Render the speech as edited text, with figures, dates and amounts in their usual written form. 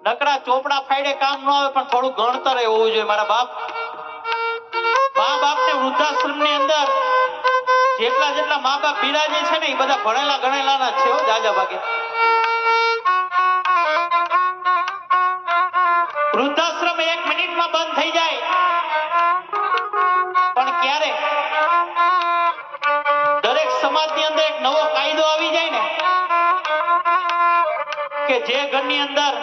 નકરા ચોપડા ફાડે કામ ન આવે, પણ થોડું ગણતર હોવું જોઈએ મારા બાપ. મા બાપને વૃદ્ધાશ્રમની અંદર જેટલા મા બાપ બિરાજે છે ને, એ બધા ભણેલા ગણેલાના જ છે હો, જાજા ભાગે. વૃદ્ધાશ્રમ 1 મિનિટમાં બંધ થઈ જાય, પણ ક્યારે દરેક સમાજની અંદર એક નવો કાયદો આવી જાય ને, કે જે ઘરની અંદર